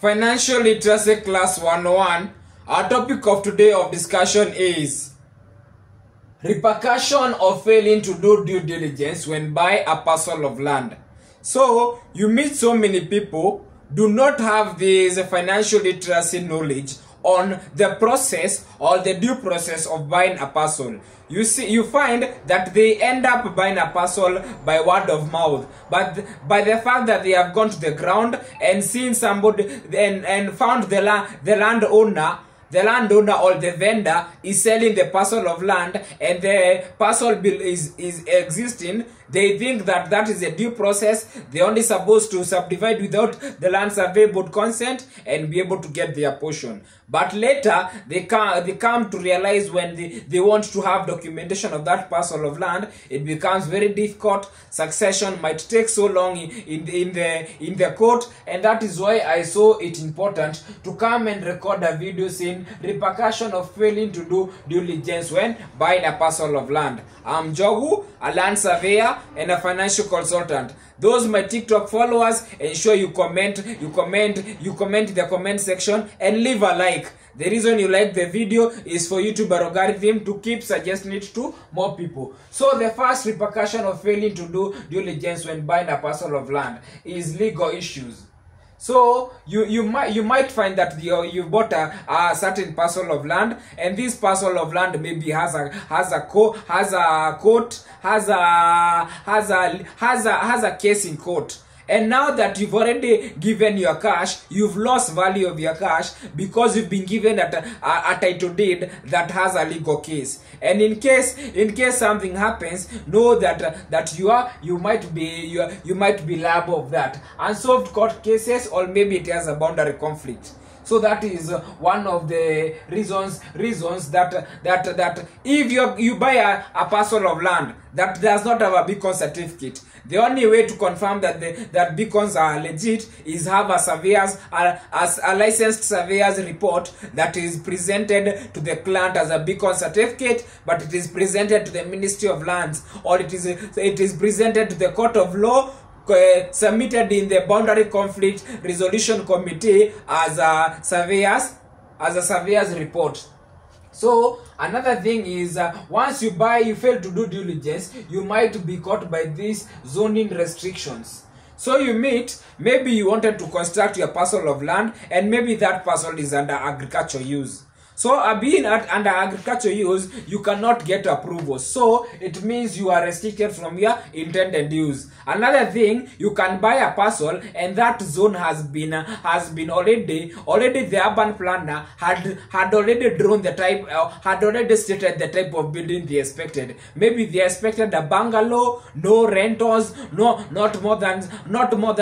Financial Literacy Class 101. Our topic of today of discussion is repercussion of failing to do due diligence when buy a parcel of land. So you meet so many people do not have this financial literacy knowledge on the process or the due process of buying a parcel. You find that they end up buying a parcel by word of mouth, but by the fact that they have gone to the ground and seen somebody and found the landowner or the vendor is selling the parcel of land and the parcel bill is existing, they think that that is a due process. They're only supposed to subdivide without the land survey board consent and be able to get their portion. But later, they come to realize when they want to have documentation of that parcel of land, it becomes very difficult. Succession might take so long in the court, and that is why I saw it important to come and record a video saying repercussion of failing to do due diligence when buying a parcel of land. I'm Jogu, a land surveyor and a financial consultant. Those my TikTok followers, ensure you comment in the comment section and leave a like. The reason you like the video is for YouTube algorithm to keep suggesting it to more people. So the first repercussion of failing to do due diligence when buying a parcel of land is legal issues. So you might find that you bought a certain parcel of land, and this parcel of land maybe has a case in court. And now that you've already given your cash, you've lost value of your cash because you've been given a title deed that has a legal case. And in case something happens, know that you might be liable of that unsolved court cases, or maybe it has a boundary conflict. So that is one of the reasons that if you buy a parcel of land that does not have a beacon certificate, the only way to confirm that beacons are legit is have a licensed surveyor's report that is presented to the client as a beacon certificate, but it is presented to the Ministry of Lands, or it is presented to the Court of Law, submitted in the Boundary Conflict Resolution Committee as a surveyor's report. So another thing is once you fail to do due diligence, you might be caught by these zoning restrictions. So maybe you wanted to construct your parcel of land, and maybe that parcel is under agricultural use. So being under agricultural use, you cannot get approval. So it means you are restricted from your intended use. Another thing, you can buy a parcel and that zone has been already the urban planner had already drawn the type, had already stated the type of building they expected. Maybe they expected a bungalow, no rentals, not more than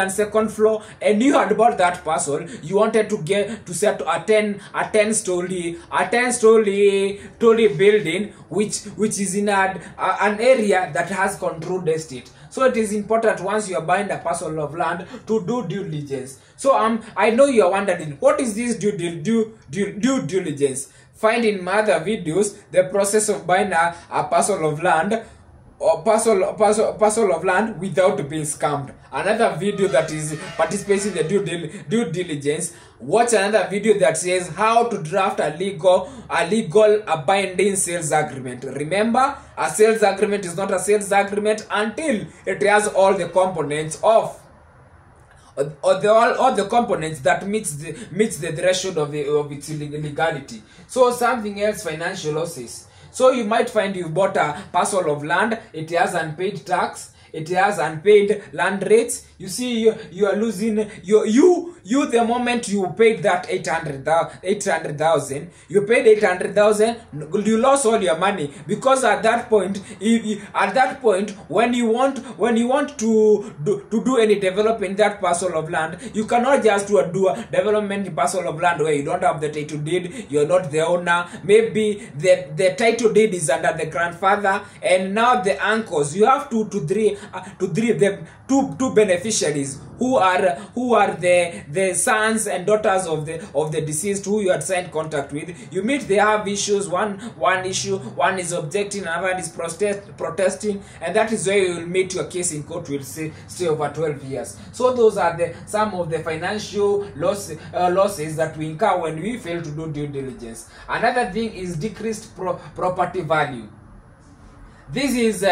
second floor, and you had bought that parcel. You wanted to set a 10-story building which is in an area that has controlled estate. So it is important once you are buying a parcel of land to do due diligence. So I know you are wondering, what is this due diligence? Find in my other videos the process of buying a parcel of land or parcel of land without being scammed. Another video that is participating in the due diligence. Watch another video that says how to draft a binding sales agreement. Remember, a sales agreement is not a sales agreement until it has all the components of all the components that meets the threshold of its legality. So something else, financial losses. So you might find you bought a parcel of land, it has unpaid tax, it has unpaid land rates. You see, you are losing the moment you paid that 800,000, you paid 800,000, you lost all your money, because at that point, when you want to do any development in that parcel of land, you cannot just do a development in parcel of land where you don't have the title deed, you're not the owner. Maybe the title deed is under the grandfather and now the uncles. You have two beneficiaries beneficiaries who are the sons and daughters of the deceased who you had signed contract with. You meet, they have issues. One issue, one is objecting, another is protesting, and that is where you will meet your case in court will stay over 12 years. So those are some of the financial losses that we incur when we fail to do due diligence. Another thing is decreased property value. This is,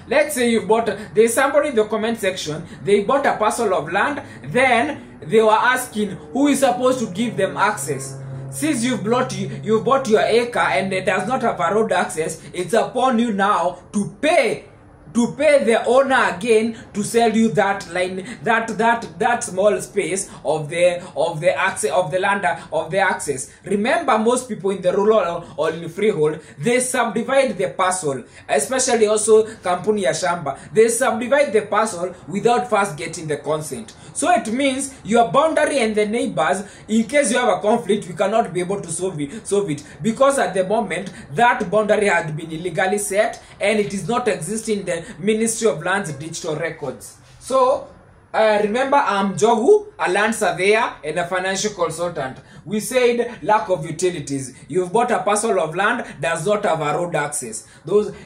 let's say you bought, there's somebody in the comment section, they bought a parcel of land, then they were asking who is supposed to give them access. Since you've bought your acre and it does not have a road access, it's upon you now to pay the owner again to sell you that line, that small space of the access of the land of the access. Remember, most people in the rural or in freehold, they subdivide the parcel, especially also kampuni ya shamba. They subdivide the parcel without first getting the consent. So it means your boundary and the neighbors, in case you have a conflict, we cannot be able to solve it because at the moment that boundary had been illegally set and it is not existing in the Ministry of Lands digital records. So remember, I'm Jogu, a land surveyor and a financial consultant. We said lack of utilities. You've bought a parcel of land, does not have a road access.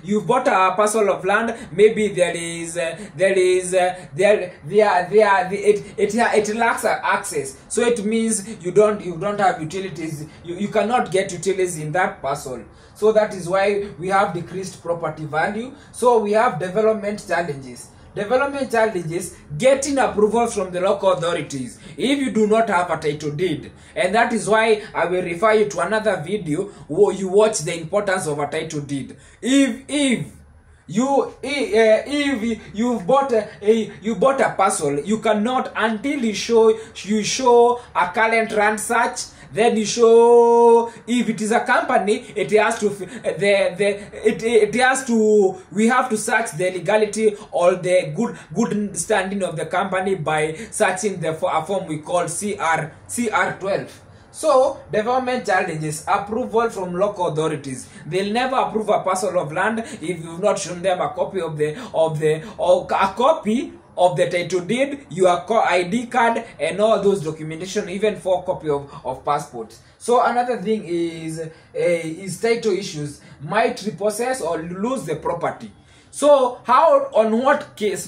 You've bought a parcel of land, maybe it lacks access. So it means you don't have utilities. You cannot get utilities in that parcel. So that is why we have decreased property value. So we have development challenges. Development challenges, getting approval from the local authorities if you do not have a title deed. And that is why I will refer you to another video where you watch the importance of a title deed. If you bought a parcel, you cannot, until you show a current land search. Then you show, if it is a company, it has to we have to search the legality or the good standing of the company by searching a form we call CR12. So, development challenges, approval from local authorities. They'll never approve a parcel of land if you've not shown them a copy of the title deed, your ID card, and all those documentation, even 4 copies of passports. So another thing is title issues, might repossess or lose the property. So how, on what case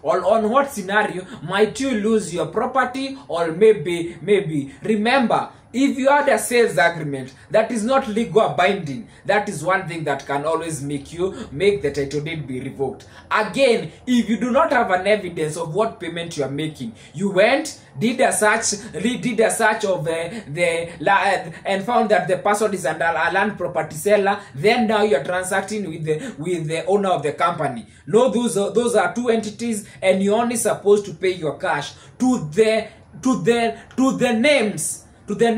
or on what scenario might you lose your property, or maybe remember, if you had a sales agreement that is not legal binding, that is one thing that can always make the title deed be revoked. Again, if you do not have an evidence of what payment you are making, you went, did a search of the land and found that the person is under a land property seller, then now you are transacting with the owner of the company. No, those are two entities, and you're only supposed to pay your cash to the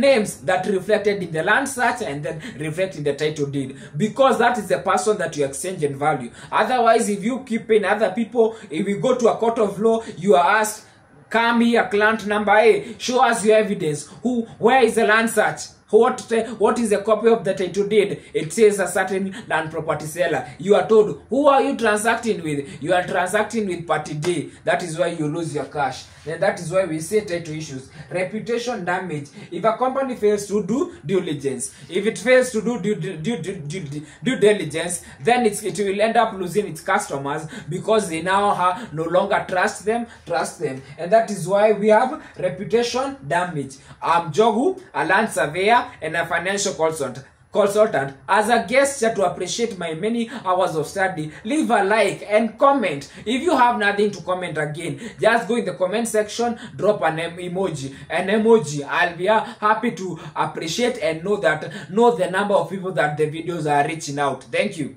names that reflected in the land search and then reflect in the title deed, because that is the person that you exchange in value. Otherwise, if you keep paying other people, if you go to a court of law, you are asked, come here, client number A, show us your evidence. Where is the land search? What is a copy of the title deed? It says a certain land property seller. You are told, who are you transacting with? You are transacting with party D. That is why you lose your cash. Then that is why we say title issues. Reputation damage. If a company fails to do due diligence, if it fails to do due diligence, then it will end up losing its customers because they now no longer trust them. And that is why we have reputation damage. I'm Jogu, a land surveyor and a financial consultant. As a gesture to appreciate my many hours of study, leave a like and comment. If you have nothing to comment again, just go in the comment section, drop an emoji. I'll be happy to appreciate and know the number of people that the videos are reaching out. Thank you.